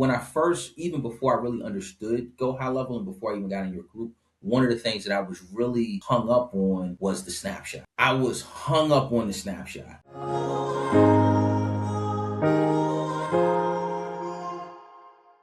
when I first, even before I really understood Go High Level and before I even got in your group, one of the things that I was really hung up on was the snapshot. I was hung up on the snapshot.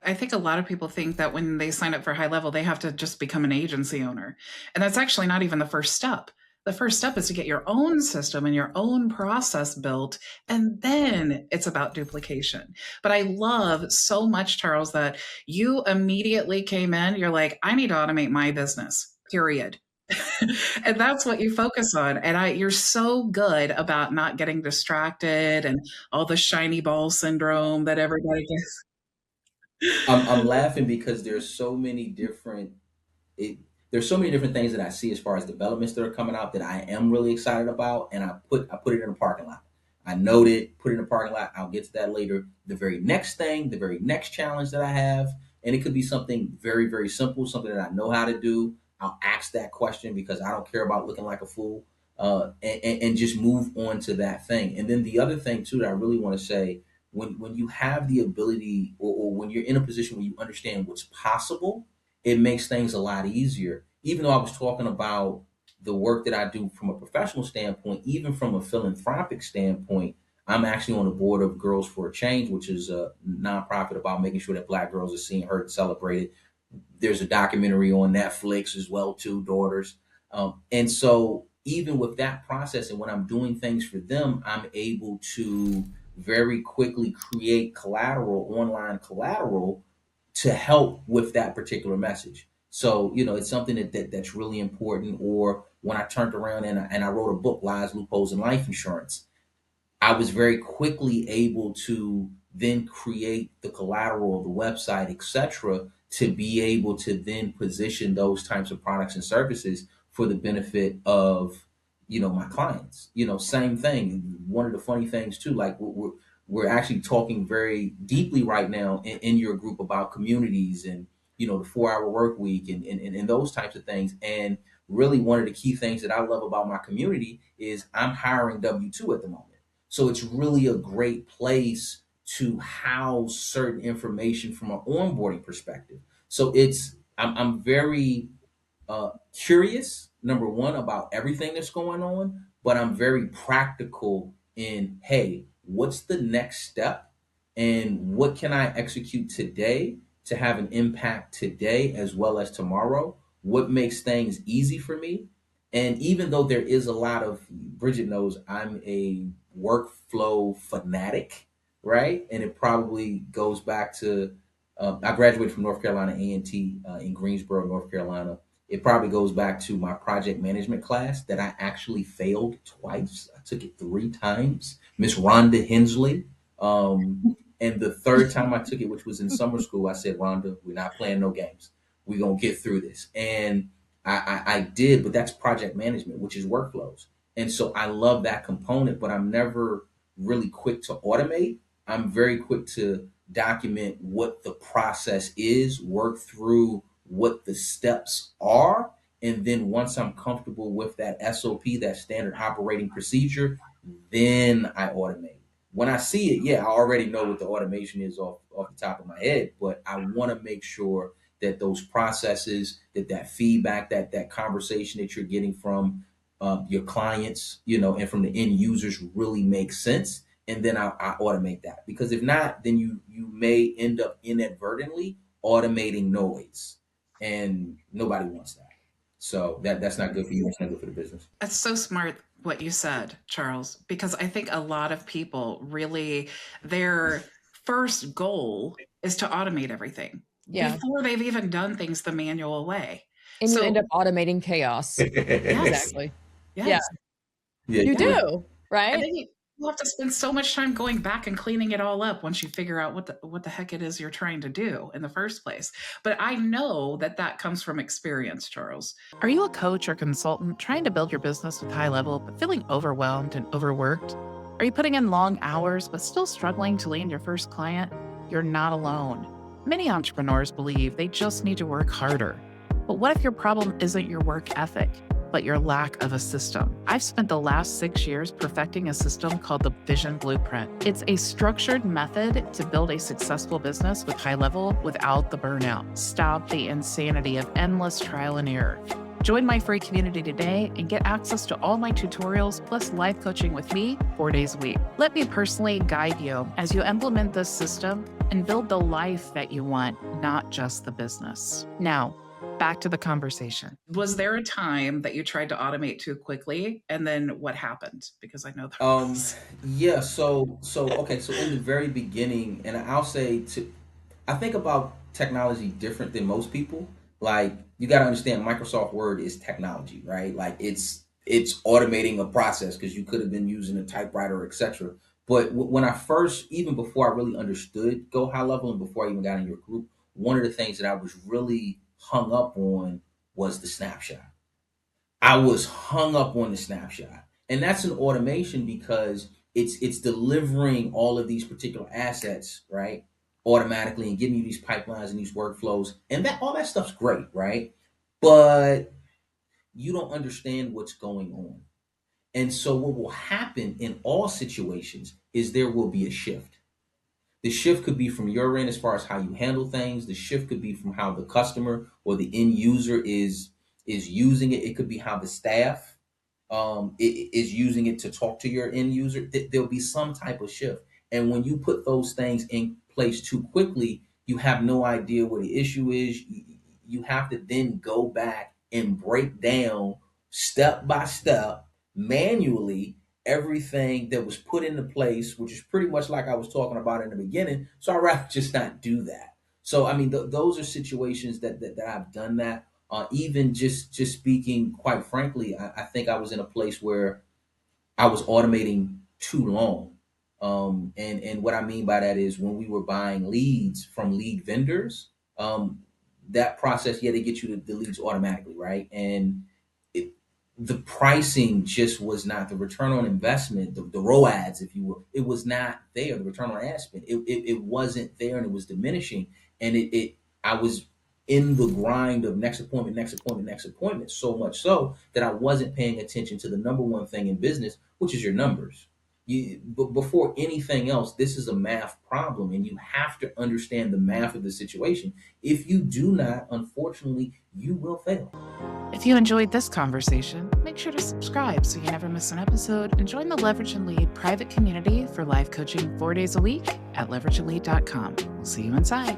I think a lot of people think that when they sign up for HighLevel, they have to just become an agency owner. And that's actually not even the first step. The first step is to get your own system and your own process built, and then it's about duplication. But I love so much, Charles, that you immediately came in. You're like, I need to automate my business, period. And that's what you focus on. And you're so good about not getting distracted and all the shiny ball syndrome that everybody gets. I'm laughing because it, there's so many different things that I see as far as developments that are coming out that I am really excited about, and I put it in a parking lot. I note it, put it in a parking lot. I'll get to that later. The very next thing, the very next challenge that I have, and it could be something very very simple, something that I know how to do. I'll ask that question because I don't care about looking like a fool, and just move on to that thing. And then the other thing too that I really want to say, when you have the ability, or when you're in a position where you understand what's possible, it makes things a lot easier. Even though I was talking about the work that I do from a professional standpoint, even from a philanthropic standpoint, I'm actually on the board of Girls for a Change, which is a nonprofit about making sure that Black girls are seen, heard, and celebrated. There's a documentary on Netflix as well, too, Daughters. And so even with that process, and when I'm doing things for them, I'm able to very quickly create collateral, online collateral, to help with that particular message. So, it's something that's really important. Or when I turned around and I wrote a book, Lies, Loopholes, and Life Insurance, I was very quickly able to then create the collateral, the website, etc., to be able to then position those types of products and services for the benefit of my clients. Same thing. One of the funny things too, like we're actually talking very deeply right now in your group about communities and the 4 hour work week and those types of things. And really, one of the key things that I love about my community is I'm hiring W-2 at the moment. So it's really a great place to house certain information from an onboarding perspective. So I'm very curious, number one, about everything that's going on, but I'm very practical in, hey, what's the next step and what can I execute today to have an impact today as well as tomorrow? What makes things easy for me? And even though there is a lot of, Bridget knows I'm a workflow fanatic, right? And it probably goes back to, I graduated from North Carolina A&T in Greensboro, North Carolina. It probably goes back to my project management class that I actually failed twice. I took it 3 times. Miss Rhonda Hensley. And the third time I took it, which was in summer school, I said, Rhonda, we're not playing no games. We're going to get through this. And I did, but that's project management, which is workflows. And so I love that component, but I'm never really quick to automate. I'm very quick to document what the process is, work through what the steps are. And then once I'm comfortable with that SOP, that standard operating procedure, then I automate. When I see it, yeah, I already know what the automation is off the top of my head, but I want to make sure that those processes, that feedback, that conversation that you're getting from your clients, and from the end users really makes sense. And then I automate that, because if not, then you may end up inadvertently automating noise, and nobody wants that. So that's not good for you. It's not good for the business. That's so smart what you said, Charles, because I think a lot of people really, their first goal is to automate everything Yeah. before they've even done things the manual way. And you So, end up automating chaos. yes, Exactly. Yeah. yes, Yeah, You yeah. yeah. do, right? And then you have to spend so much time going back and cleaning it all up once you figure out what the heck it is you're trying to do in the first place. But I know that that comes from experience, Charles. Are you a coach or consultant trying to build your business with HighLevel but feeling overwhelmed and overworked? Are you putting in long hours but still struggling to land your first client? You're not alone. Many entrepreneurs believe they just need to work harder. But what if your problem isn't your work ethic? but your lack of a system. I've spent the last 6 years perfecting a system called the Vision Blueprint. It's a structured method to build a successful business with HighLevel without the burnout. Stop the insanity of endless trial and error. Join my free community today and get access to all my tutorials plus live coaching with me 4 days a week. Let me personally guide you as you implement this system and build the life that you want, not just the business. Now, back to the conversation. Was there a time that you tried to automate too quickly, and then what happened? Because I know there was. Yeah. Okay. So in the very beginning, and I'll say I think about technology different than most people. Like you got to understand, Microsoft Word is technology, right? Like it's automating a process because you could have been using a typewriter, etc. But when I first, even before I really understood Go High Level and before I even got in your group, one of the things that I was really hung up on was the snapshot. I was hung up on the snapshot. And that's an automation because it's delivering all of these particular assets, right? Automatically and giving you these pipelines and these workflows. And that all that stuff's great, right? But you don't understand what's going on. And so what will happen in all situations is there will be a shift. The shift could be from your end as far as how you handle things. The shift could be from how the customer or the end user is using it. It could be how the staff is using it to talk to your end user. There'll be some type of shift. And when you put those things in place too quickly, you have no idea what the issue is. You have to then go back and break down step by step manually everything that was put into place, which is pretty much like I was talking about in the beginning. So I'd rather just not do that. So I mean, those are situations that I've done that. Even just speaking, quite frankly, I think I was in a place where I was automating too long. And what I mean by that is when we were buying leads from lead vendors, that process, yeah, they get you the leads automatically, right? And it, the pricing just was not the return on investment, the ROAS, if you will, it was not there. The return on ad spend, it wasn't there, and it was diminishing. And I was in the grind of next appointment, next appointment, next appointment, so much so that I wasn't paying attention to the number one thing in business, which is your numbers. But before anything else, this is a math problem, and you have to understand the math of the situation. If you do not, unfortunately, you will fail. If you enjoyed this conversation, make sure to subscribe so you never miss an episode and join the Leverage and Lead private community for live coaching 4 days a week at leverageandlead.com. We'll see you inside.